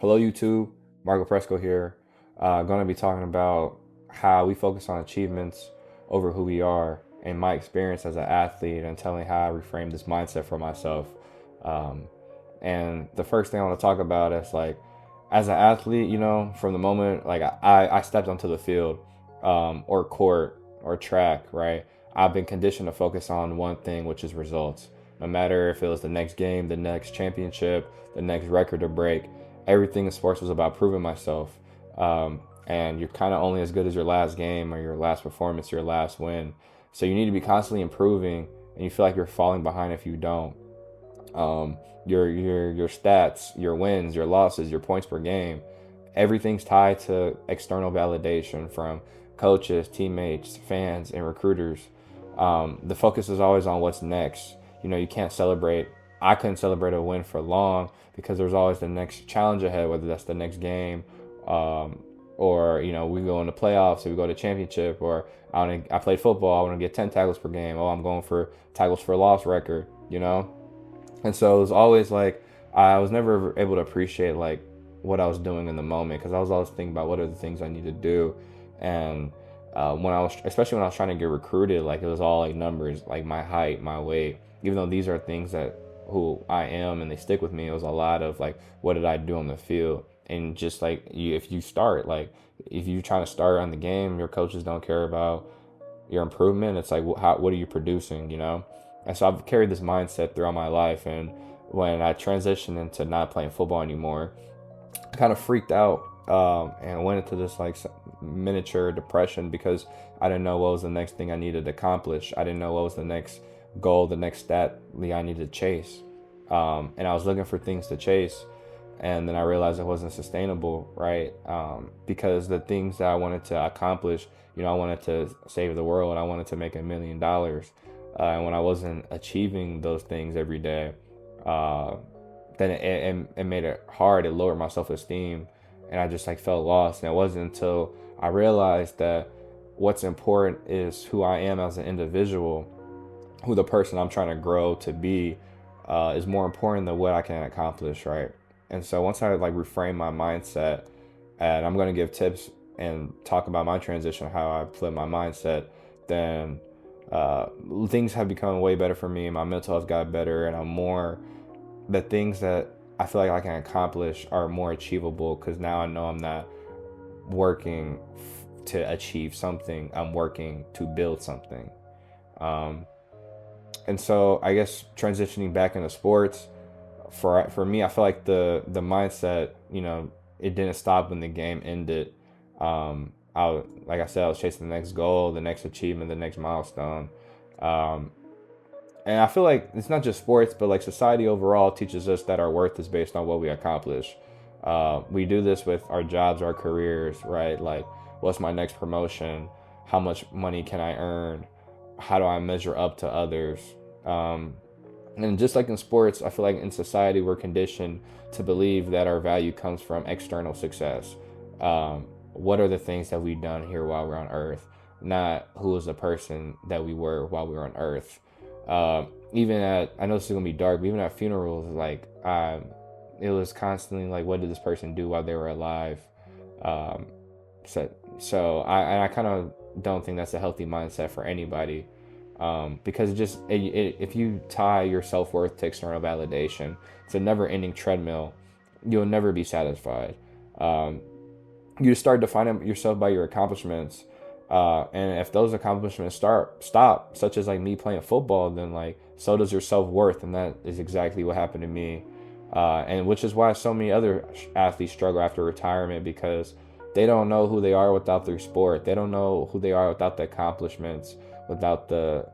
Hello, YouTube. Marco Fresco here. Going to be talking about how we focus on achievements over who we are, and my experience as an athlete, and telling how I reframe this mindset for myself. Um, and the first thing I want to talk about is like, as an athlete, from the moment like I stepped onto the field, or court or track, right? I've been conditioned to focus on one thing, which is results. No matter if it was the next game, the next championship, the next record to break, everything in sports was about proving myself. And you're kind of only as good as your last game or your last performance, your last win. So you need to be constantly improving, and you feel like you're falling behind if you don't. Your stats, your wins, your losses, your points per game, everything's tied to external validation from coaches, teammates, fans, and recruiters. The focus is always on what's next. You can't celebrate. I couldn't celebrate a win for long because there's always the next challenge ahead, whether that's the next game, or we go into playoffs, or we go to championship, or I played football. I want to get 10 tackles per game. Oh, I'm going for tackles for loss record. And so it was always like I was never able to appreciate like what I was doing in the moment, because I was always thinking about what are the things I need to do. And when I was, especially when I was trying to get recruited, like it was all like numbers, like my height, my weight. Even though these are things that who I am and they stick with me, it was a lot of like what did I do on the field. And just like if you start, like if you trying to start on the game, your coaches don't care about your improvement. It's like what are you producing. And so I've carried this mindset throughout my life. And when I transitioned into not playing football anymore, I kind of freaked out, and went into this like miniature depression because I didn't know what was the next thing I needed to accomplish. I didn't know what was the next goal, the next stat I needed to chase. And I was looking for things to chase, and then I realized it wasn't sustainable, right? Because the things that I wanted to accomplish, I wanted to save the world. I wanted to make $1 million. And when I wasn't achieving those things every day, uh, then it made it hard. It lowered my self-esteem, and I just like felt lost. And it wasn't until I realized that what's important is who I am as an individual, who the person I'm trying to grow to be, is more important than what I can accomplish, right? And so once I like reframe my mindset, and I'm gonna give tips and talk about my transition, how I flip my mindset, then uh, things have become way better for me. My mental health got better, and I'm more the things that I feel like I can accomplish are more achievable because now I know I'm not working to achieve something. I'm working to build something. Um, and so I guess transitioning back into sports, for me, I feel like the mindset, it didn't stop when the game ended. Like I said, I was chasing the next goal, the next achievement, the next milestone. Um, and I feel like it's not just sports, but like society overall teaches us that our worth is based on what we accomplish. We do this with our jobs, our careers, right? Like, what's my next promotion? How much money can I earn? How do I measure up to others? Um, and just like in sports, I feel like in society, we're conditioned to believe that our value comes from external success. What are the things that we've done here while we're on Earth, not who is the person that we were while we were on Earth. Even at, I know this is gonna be dark, but even at funerals, like it was constantly like, what did this person do while they were alive? Um, so I kind of don't think that's a healthy mindset for anybody, because if you tie your self worth to external validation, it's a never ending treadmill. You'll never be satisfied. Um, you start defining yourself by your accomplishments, and if those accomplishments stop, such as like me playing football, then like so does your self-worth. And that is exactly what happened to me, and which is why so many other athletes struggle after retirement, because they don't know who they are without their sport. They don't know who they are without the accomplishments, without the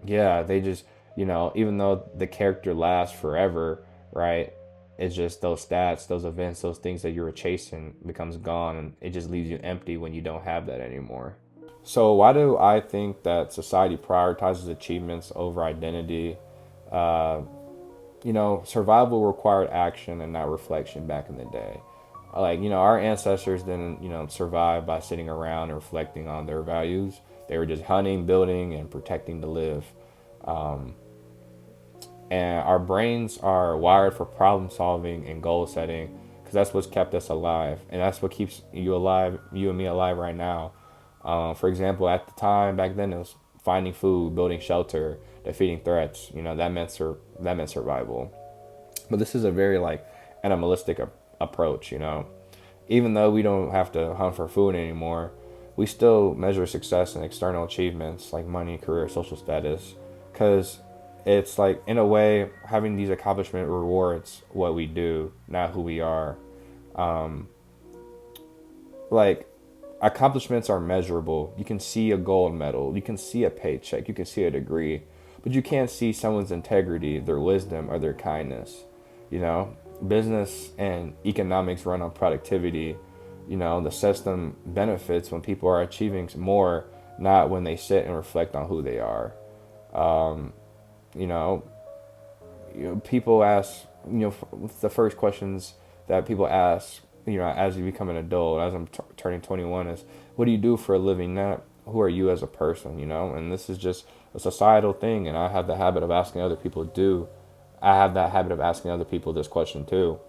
yeah, they just, even though the character lasts forever, right? It's just those stats, those events, those things that you were chasing becomes gone, and it just leaves you empty when you don't have that anymore. So why do I think that society prioritizes achievements over identity? Uh, Survival required action and not reflection back in the day. Like, our ancestors didn't, survive by sitting around and reflecting on their values. They were just hunting, building, and protecting to live. Um, And our brains are wired for problem solving and goal setting because that's what's kept us alive, and that's what keeps you alive, you and me alive right now. For example, at the time back then, it was finding food, building shelter, defeating threats. That meant survival. But this is a very like animalistic approach. Even though we don't have to hunt for food anymore, we still measure success in external achievements like money, career, social status, because it's like in a way having these accomplishment rewards what we do, not who we are. Um, like accomplishments are measurable. You can see a gold medal, you can see a paycheck, you can see a degree, but you can't see someone's integrity, their wisdom, or their kindness. Business and economics run on productivity. The system benefits when people are achieving more, not when they sit and reflect on who they are. Um, you know, People ask, the first questions that people ask, as you become an adult, as I'm turning 21, is what do you do for a living? Not who are you as a person, And this is just a societal thing, and I have the habit of asking other people do. I have that habit of asking other people this question too.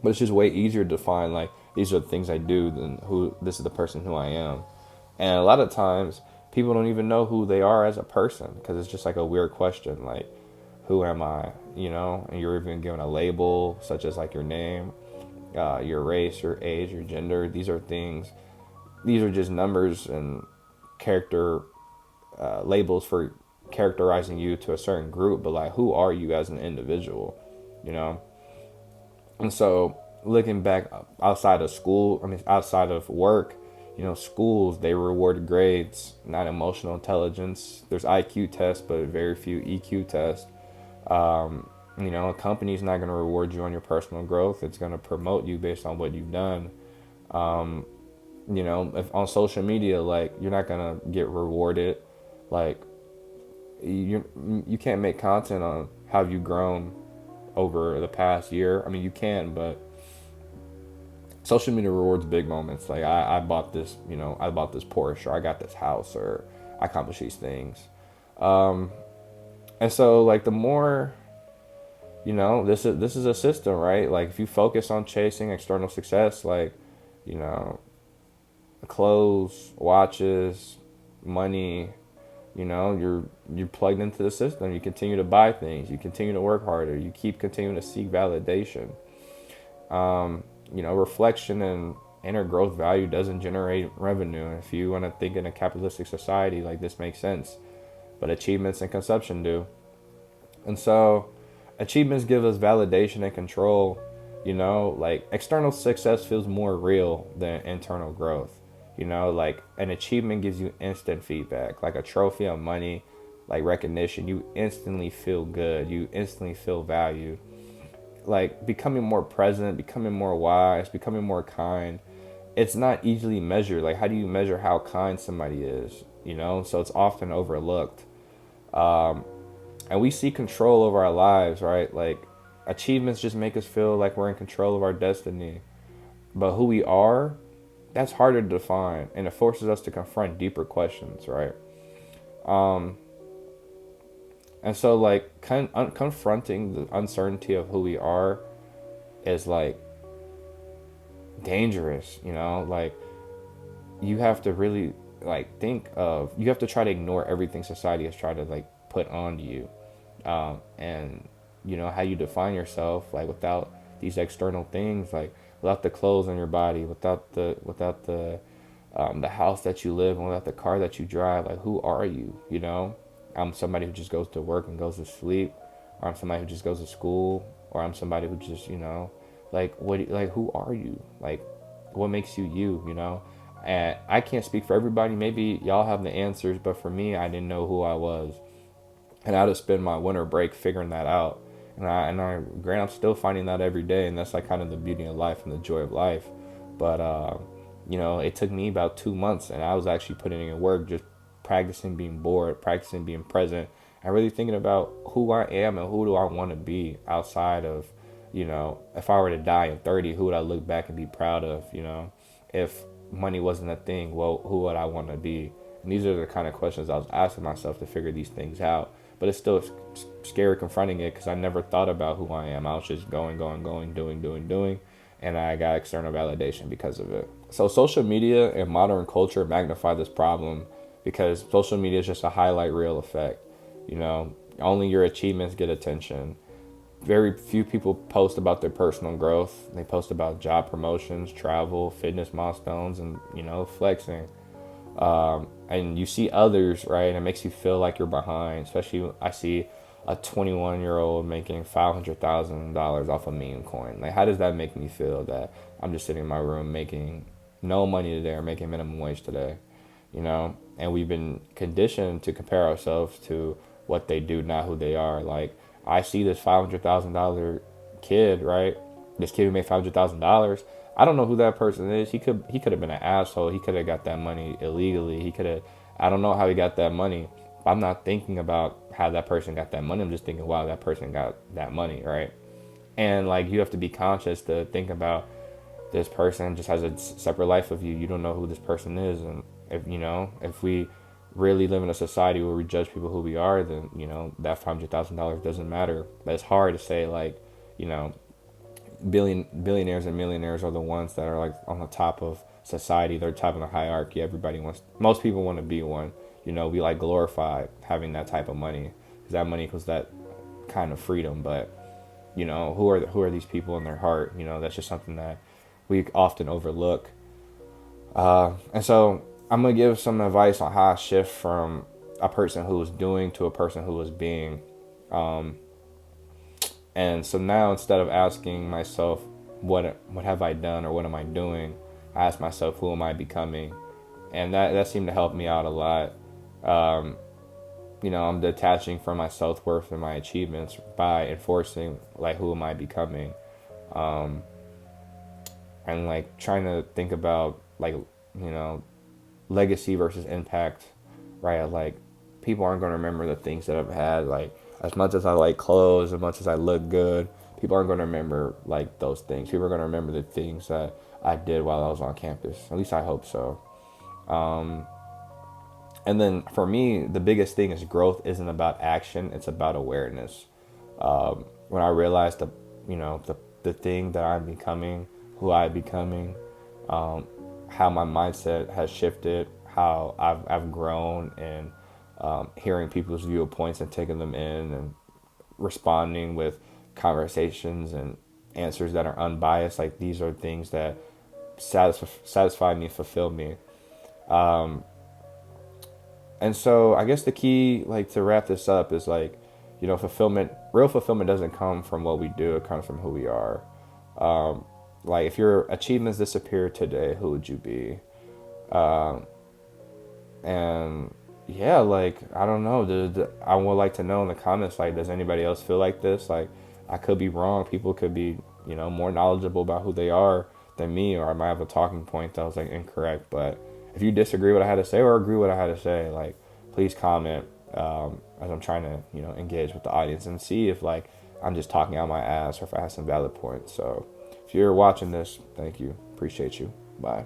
But it's just way easier to define like these are the things I do than who this is the person who I am. And a lot of times people don't even know who they are as a person because it's just like a weird question like who am I? And you're even given a label such as like your name, your race, your age, your gender. These are just numbers and character labels for characterizing you to a certain group, but like who are you as an individual, you know? And so looking back outside of school, outside of work, schools, they reward grades, not emotional intelligence. There's IQ tests, but very few EQ tests. A company's not going to reward you on your personal growth. It's going to promote you based on what you've done. Um, if on social media, like you're not going to get rewarded. Like you can't make content on how you've grown over the past year. You can, but social media rewards big moments. Like I bought this, I bought this Porsche, or I got this house, or I accomplished these things. And so like the more, this is a system, right? Like if you focus on chasing external success, like, you know, clothes, watches, money, you're plugged into the system. You continue to buy things, you continue to work harder, you keep continuing to seek validation. Reflection and inner growth value doesn't generate revenue. If you want to think in a capitalistic society, like this makes sense, but achievements and consumption do. And so achievements give us validation and control. Like external success feels more real than internal growth. Like an achievement gives you instant feedback, like a trophy of money, like recognition. You instantly feel good, you instantly feel valued. Like becoming more present, becoming more wise, becoming more kind, it's not easily measured. Like how do you measure how kind somebody is? So it's often overlooked. And we see control over our lives, right? Like achievements just make us feel like we're in control of our destiny, but who we are, that's harder to define, and it forces us to confront deeper questions, right? um and so like confronting the uncertainty of who we are is like dangerous. Like you have to really like you have to try to ignore everything society has tried to like put on you. And how you define yourself, like without these external things, like without the clothes on your body, without the house that you live in, without the car that you drive, like who are you? I'm somebody who just goes to work and goes to sleep, or I'm somebody who just goes to school, or I'm somebody who just like who are you? Like what makes you you? And I can't speak for everybody. Maybe y'all have the answers, but for me, I didn't know who I was. And I had to spend my winter break figuring that out. Grant, I'm still finding that every day, and that's like kind of the beauty of life and the joy of life. But it took me about 2 months, and I was actually putting in work, just practicing being bored, practicing being present, and really thinking about who I am and who do I want to be outside of, if I were to die at 30, who would I look back and be proud of? If money wasn't a thing, well, who would I want to be? And these are the kind of questions I was asking myself to figure these things out. but it's still scary confronting it because I never thought about who I am. I was just going, doing, and I got external validation because of it. So social media and modern culture magnify this problem because social media is just a highlight reel effect. You know, only your achievements get attention. Very few people post about their personal growth. They post about job promotions, travel, fitness milestones, and flexing. And you see others, right, and it makes you feel like you're behind. Especially, I see a 21-year-old making $500,000 off a meme coin. Like, how does that make me feel that I'm just sitting in my room making no money today or making minimum wage today? And we've been conditioned to compare ourselves to what they do, not who they are. Like, I see this $500,000 kid, right? This kid who made $500,000. I don't know who that person is. He could have been an asshole. He could have got that money illegally. He could have. I don't know how he got that money. I'm not thinking about how that person got that money. I'm just thinking, wow, that person got that money, right? And like, you have to be conscious to think about this person just has a separate life of you. You don't know who this person is, and if we really live in a society where we judge people who we are, then that $500,000 doesn't matter. But it's hard to say, like, billionaires and millionaires are the ones that are like on the top of society. They're top of the hierarchy. Most people want to be one. We like glorify having that type of money because that money equals that kind of freedom. But who are these people in their heart? That's just something that we often overlook. And so I'm gonna give some advice on how I shift from a person who was doing to a person who was being. And so now, instead of asking myself, what have I done or what am I doing, I ask myself, who am I becoming? And that seemed to help me out a lot. I'm detaching from my self-worth and my achievements by enforcing, like, who am I becoming? And like trying to think about, like, legacy versus impact, right? Like, people aren't going to remember the things that I've had. Like, as much as I like clothes, as much as I look good, people aren't going to remember like those things. People are going to remember the things that I did while I was on campus. At least I hope so. And then for me, the biggest thing is growth isn't about action; it's about awareness. When I realized the thing that I'm becoming, who I'm becoming, how my mindset has shifted, how I've grown, and hearing people's viewpoints and taking them in and responding with conversations and answers that are unbiased. Like, these are things that satisfy me, fulfill me. And so I guess the key, like, to wrap this up is, like, real fulfillment doesn't come from what we do. It comes from who we are. Like, if your achievements disappeared today, who would you be? And yeah, like, I don't know. I would like to know in the comments, like, does anybody else feel like this? Like, I could be wrong. People could be, more knowledgeable about who they are than me, or I might have a talking point that was, like, incorrect. But if you disagree with what I had to say or agree with what I had to say, like, please comment, as I'm trying to, engage with the audience and see if, like, I'm just talking out my ass or if I have some valid points. So if you're watching this, thank you. Appreciate you. Bye.